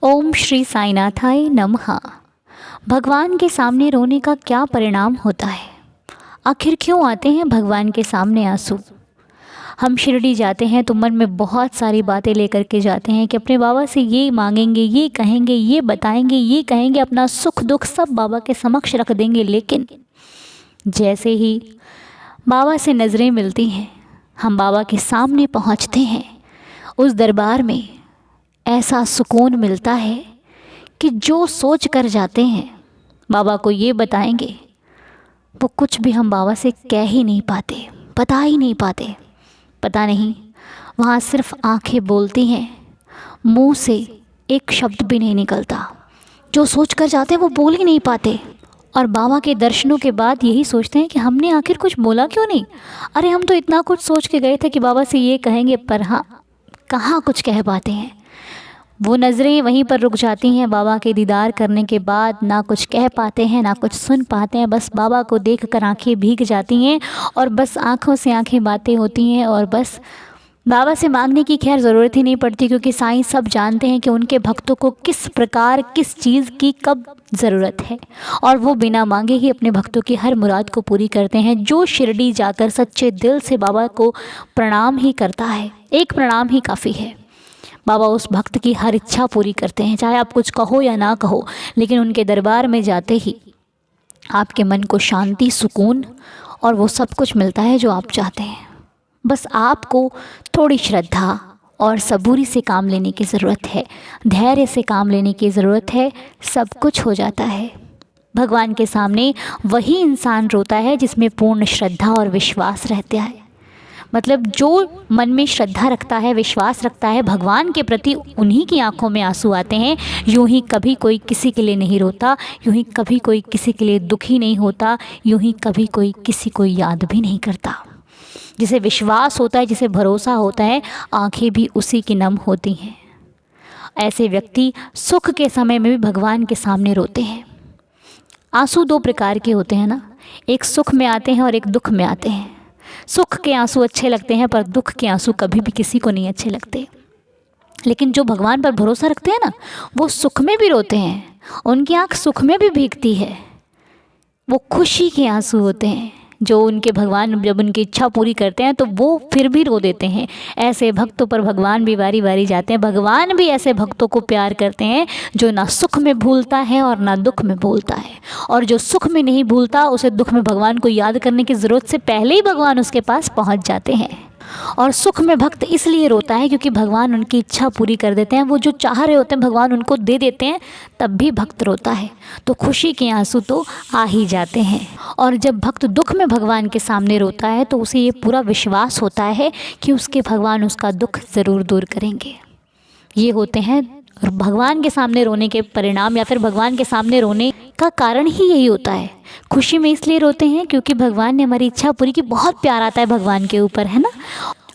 ओम श्री साईनाथाय नमः। भगवान के सामने रोने का क्या परिणाम होता है? आखिर क्यों आते हैं भगवान के सामने आंसू? हम शिरडी जाते हैं तो मन में बहुत सारी बातें लेकर के जाते हैं कि अपने बाबा से ये मांगेंगे, ये कहेंगे, ये बताएंगे, ये कहेंगे, अपना सुख दुख सब बाबा के समक्ष रख देंगे। लेकिन जैसे ही बाबा से नज़रें मिलती हैं, हम बाबा के सामने पहुंचते हैं, उस दरबार में ऐसा सुकून मिलता है कि जो सोच कर जाते हैं बाबा को ये बताएंगे, वो कुछ भी हम बाबा से कह ही नहीं पाते, बता ही नहीं पाते। पता नहीं वहाँ सिर्फ आंखें बोलती हैं, मुंह से एक शब्द भी नहीं निकलता। जो सोच कर जाते हैं वो बोल ही नहीं पाते। और बाबा के दर्शनों के बाद यही सोचते हैं कि हमने आखिर कुछ बोला क्यों नहीं। अरे हम तो इतना कुछ सोच के गए थे कि बाबा से ये कहेंगे, पर हाँ, कहाँ कुछ कह पाते हैं। वो नज़रें वहीं पर रुक जाती हैं। बाबा के दीदार करने के बाद ना कुछ कह पाते हैं, ना कुछ सुन पाते हैं। बस बाबा को देखकर आंखें भीग जाती हैं और बस आँखों से आंखें बातें होती हैं। और बस बाबा से मांगने की खैर ज़रूरत ही नहीं पड़ती, क्योंकि साईं सब जानते हैं कि उनके भक्तों को किस प्रकार, किस चीज़ की कब ज़रूरत है। और वो बिना मांगे ही अपने भक्तों की हर मुराद को पूरी करते हैं। जो शिरडी जाकर सच्चे दिल से बाबा को प्रणाम ही करता है, एक प्रणाम ही काफ़ी है। बाबा उस भक्त की हर इच्छा पूरी करते हैं, चाहे आप कुछ कहो या ना कहो। लेकिन उनके दरबार में जाते ही आपके मन को शांति, सुकून और वो सब कुछ मिलता है जो आप चाहते हैं। बस आपको थोड़ी श्रद्धा और सबूरी से काम लेने की ज़रूरत है, धैर्य से काम लेने की ज़रूरत है, सब कुछ हो जाता है। भगवान के सामने वही इंसान रोता है जिसमें पूर्ण श्रद्धा और विश्वास रहता है। मतलब जो मन में श्रद्धा रखता है, विश्वास रखता है भगवान के प्रति, उन्हीं की आंखों में आंसू आते हैं। यूं ही कभी कोई किसी के लिए नहीं रोता, यूं ही कभी कोई किसी के लिए दुखी नहीं होता, यूं ही कभी कोई किसी को याद भी नहीं करता। जिसे विश्वास होता है, जिसे भरोसा होता है, आंखें भी उसी की नम होती हैं। ऐसे व्यक्ति सुख के समय में भी भगवान के सामने रोते हैं। आंसू दो प्रकार के होते हैं ना, एक सुख में आते हैं और एक दुख में आते हैं। सुख के आंसू अच्छे लगते हैं, पर दुख के आंसू कभी भी किसी को नहीं अच्छे लगते। लेकिन जो भगवान पर भरोसा रखते हैं ना, वो सुख में भी रोते हैं, उनकी आंख सुख में भी भीगती है। वो खुशी के आंसू होते हैं, जो उनके भगवान जब उनकी इच्छा पूरी करते हैं तो वो फिर भी रो देते हैं। ऐसे भक्तों पर भगवान भी बारी बारी जाते हैं। भगवान भी ऐसे भक्तों को प्यार करते हैं जो ना सुख में भूलता है और ना दुख में भूलता है। और जो सुख में नहीं भूलता, उसे दुख में भगवान को याद करने की ज़रूरत से पहले ही भगवान उसके पास पहुंच जाते हैं। और सुख में भक्त इसलिए रोता है क्योंकि भगवान उनकी इच्छा पूरी कर देते हैं। वो जो चाह रहे होते हैं भगवान उनको दे देते हैं, तब भी भक्त रोता है। तो खुशी के आंसू तो आ ही जाते हैं। और जब भक्त दुख में भगवान के सामने रोता है तो उसे ये पूरा विश्वास होता है कि उसके भगवान उसका दुख ज़रूर दूर करेंगे। ये होते हैं भगवान के सामने रोने के परिणाम, या फिर भगवान के सामने रोने का कारण ही यही होता है। खुशी में इसलिए रोते हैं क्योंकि भगवान ने हमारी इच्छा पूरी की, बहुत प्यार आता है भगवान के ऊपर, है ना।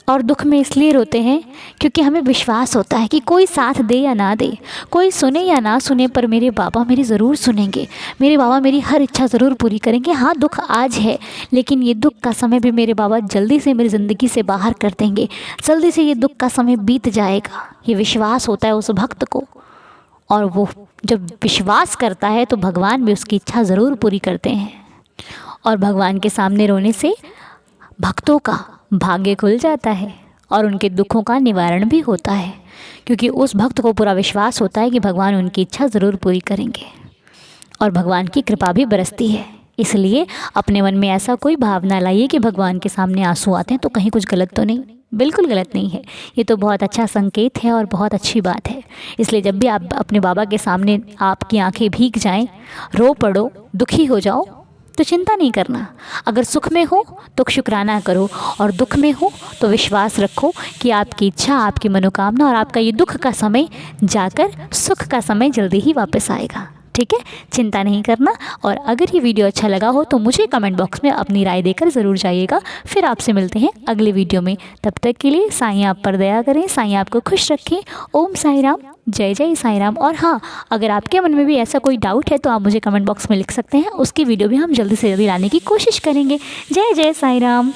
और दुख में इसलिए रोते हैं क्योंकि हमें विश्वास होता है कि कोई साथ दे या ना दे, कोई सुने या ना सुने, पर मेरे बाबा मेरी ज़रूर सुनेंगे, मेरे बाबा मेरी हर इच्छा ज़रूर पूरी करेंगे। हाँ, दुख आज है, लेकिन ये दुख का समय भी मेरे बाबा जल्दी से मेरी ज़िंदगी से बाहर कर देंगे, जल्दी से ये दुख का समय बीत जाएगा। ये विश्वास होता है उस भक्त को। और वो जब विश्वास करता है तो भगवान भी उसकी इच्छा ज़रूर पूरी करते हैं। और भगवान के सामने रोने से भक्तों का भाग्य खुल जाता है और उनके दुखों का निवारण भी होता है, क्योंकि उस भक्त को पूरा विश्वास होता है कि भगवान उनकी इच्छा ज़रूर पूरी करेंगे और भगवान की कृपा भी बरसती है। इसलिए अपने मन में ऐसा कोई भावना लाइए कि भगवान के सामने आंसू आते हैं तो कहीं कुछ गलत तो नहीं। बिल्कुल गलत नहीं है, ये तो बहुत अच्छा संकेत है और बहुत अच्छी बात है। इसलिए जब भी आप अपने बाबा के सामने आपकी आंखें भीग जाएं, रो पड़ो, दुखी हो जाओ, तो चिंता नहीं करना। अगर सुख में हो तो शुक्राना करो, और दुख में हो तो विश्वास रखो कि आपकी इच्छा, आपकी मनोकामना और आपका ये दुख का समय जाकर सुख का समय जल्दी ही वापस आएगा। ठीक है, चिंता नहीं करना। और अगर ये वीडियो अच्छा लगा हो तो मुझे कमेंट बॉक्स में अपनी राय देकर ज़रूर जाइएगा। फिर आपसे मिलते हैं अगले वीडियो में। तब तक के लिए साईं आप पर दया करें, साईं आपको खुश रखें। ओम साई राम, जय जय साई राम। और हाँ, अगर आपके मन में भी ऐसा कोई डाउट है तो आप मुझे कमेंट बॉक्स में लिख सकते हैं, उसकी वीडियो भी हम जल्दी से जल्दी लाने की कोशिश करेंगे। जय जय साई राम।